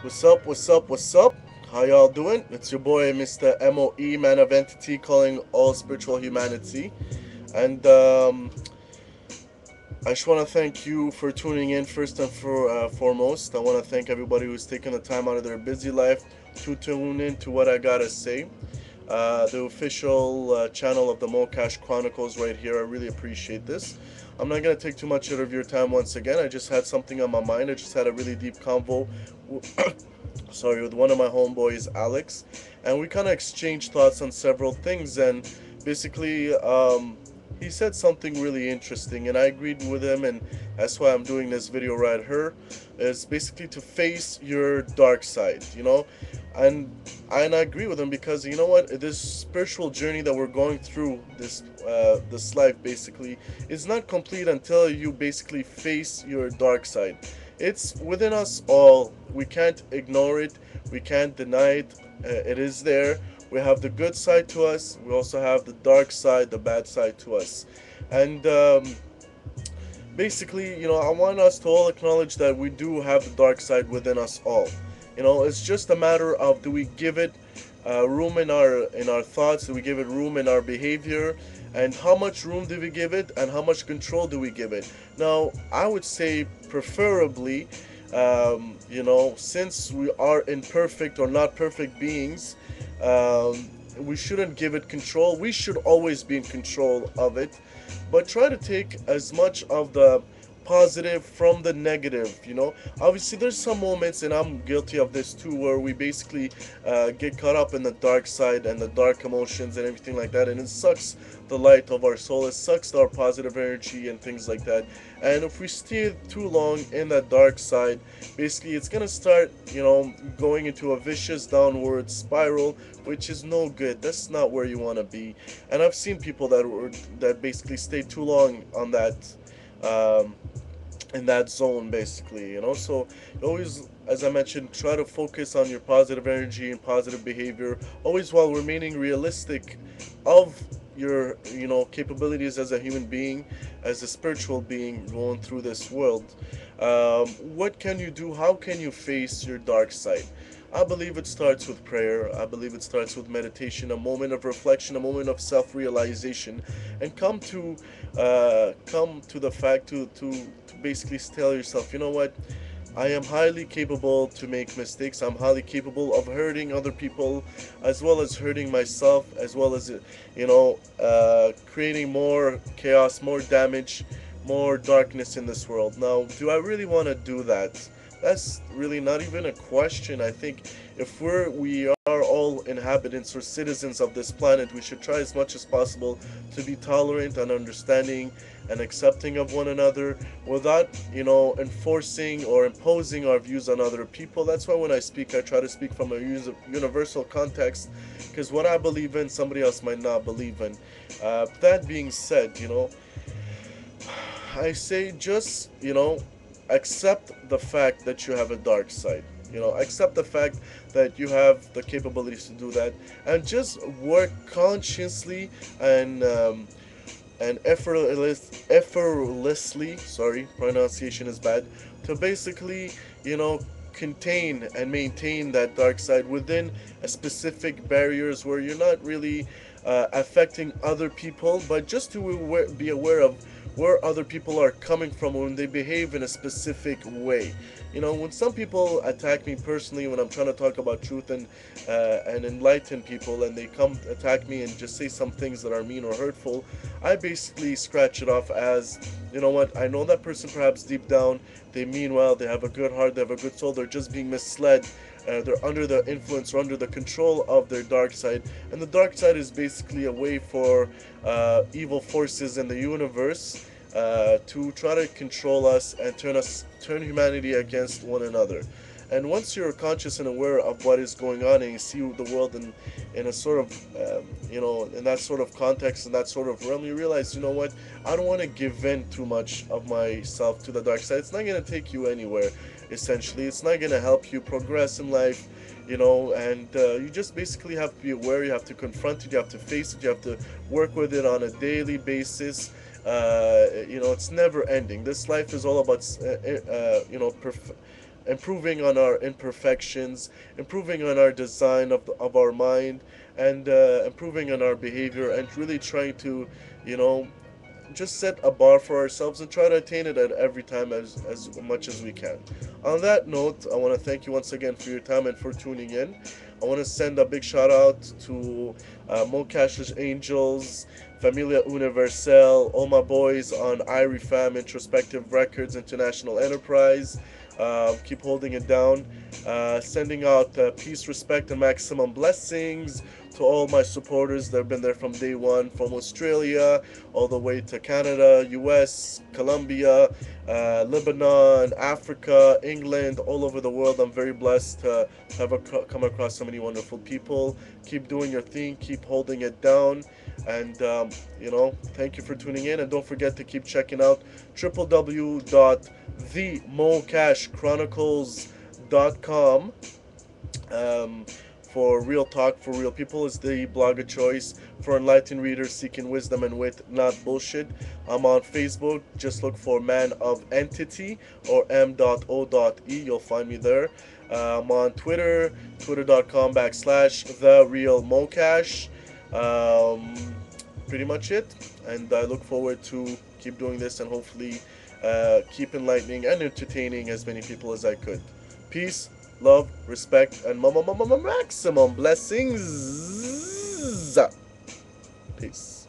What's up? What's up? What's up? How y'all doing? It's your boy, Mr. MOE, Man of Entity, calling all spiritual humanity. And I just want to thank you for tuning in first and foremost. I want to thank everybody who's taken the time out of their busy life to tune in to what I gotta say. The official channel of the Mocash Chronicles right here. I really appreciate this. I'm not going to take too much of your time once again. I just had something on my mind. I just had a really deep convo sorry, with one of my homeboys, Alex, and we kind of exchanged thoughts on several things. And basically, he said something really interesting, and I agreed with him, and that's why I'm doing this video right here. Is basically to face your dark side, and I agree with him because you know what, this spiritual journey that we're going through, this life basically, is not complete until you basically face your dark side. It's within us all. We can't ignore it. We can't deny it. It is there. We have the good side to us. We also have the dark side, the bad side to us. And basically, I want us to all acknowledge that we do have the dark side within us all. It's just a matter of, do we give it room in our thoughts? Do we give it room in our behavior? And how much room do we give it? And how much control do we give it? Now, I would say preferably, since we are imperfect or not perfect beings, we shouldn't give it control. We should always be in control of it, but try to take as much of the positive from the negative. Obviously there's some moments, and I'm guilty of this too, where we basically get caught up in the dark side and the dark emotions and everything like that, and it sucks the light of our soul. It sucks our positive energy and things like that. And if we stay too long in that dark side, basically it's gonna start going into a vicious downward spiral, which is no good. That's not where you want to be. And I've seen people that basically stay too long on that, um, in that zone, basically. So you always, as I mentioned, try to focus on your positive energy and positive behavior, always while remaining realistic of your capabilities as a human being, as a spiritual being going through this world. What can you do? How can you face your dark side? I believe it starts with prayer. I believe it starts with meditation, a moment of reflection, a moment of self-realization, and come to the fact to basically tell yourself, you know what, I am highly capable to make mistakes. I'm highly capable of hurting other people, as well as hurting myself, as well as creating more chaos, more damage, more darkness in this world. Now, do I really want to do that? That's really not even a question. I think if we are all inhabitants or citizens of this planet, we should try as much as possible to be tolerant and understanding and accepting of one another without, enforcing or imposing our views on other people. That's why when I speak, I try to speak from a universal context, because what I believe in, somebody else might not believe in. That being said, I say just, accept the fact that you have a dark side. Accept the fact that you have the capabilities to do that, and just work consciously and effortlessly. Sorry, pronunciation is bad. To basically, contain and maintain that dark side within a specific barriers where you're not really affecting other people, but just to be aware of where other people are coming from when they behave in a specific way. When some people attack me personally when I'm trying to talk about truth and enlighten people, and they come attack me and just say some things that are mean or hurtful, I basically scratch it off as, you know what, I know that person perhaps deep down they mean well, they have a good heart, they have a good soul, they're just being misled. They're under the influence or under the control of their dark side, and the dark side is basically a way for evil forces in the universe to try to control us and turn humanity against one another. And once you're conscious and aware of what is going on, and you see the world in a sort of, in that sort of context, in that sort of realm, you realize, you know what, I don't want to give in too much of myself to the dark side. It's not going to take you anywhere, essentially. It's not going to help you progress in life, and you just basically have to be aware, you have to confront it, you have to face it, you have to work with it on a daily basis. It's never ending. This life is all about, improving on our imperfections, improving on our design of our mind, and improving on our behavior, and really trying to, you know, just set a bar for ourselves and try to attain it at every time as much as we can. On that note, I want to thank you once again for your time and for tuning in. I want to send a big shout out to Mocash's Angels, Familia Universal, all my boys on Irie Fam, Introspective Records, International Enterprise. Keep holding it down. Sending out peace, respect, and maximum blessings to all my supporters that have been there from day one, from Australia all the way to Canada, US, Colombia, Lebanon, Africa, England, all over the world. I'm very blessed to have come across so many wonderful people. Keep doing your thing, keep holding it down. And, thank you for tuning in. And don't forget to keep checking out www.themocashchronicles.com. Um, for real talk for real people is the blog of choice for enlightened readers seeking wisdom and wit, not bullshit. I'm on Facebook. Just look for Man of Entity or M.O.E. You'll find me there. I'm on Twitter, twitter.com/, the real Mocash. Um, Pretty much it. And I look forward to keep doing this and hopefully keep enlightening and entertaining as many people as I could. Peace, love, respect, and maximum blessings. Peace.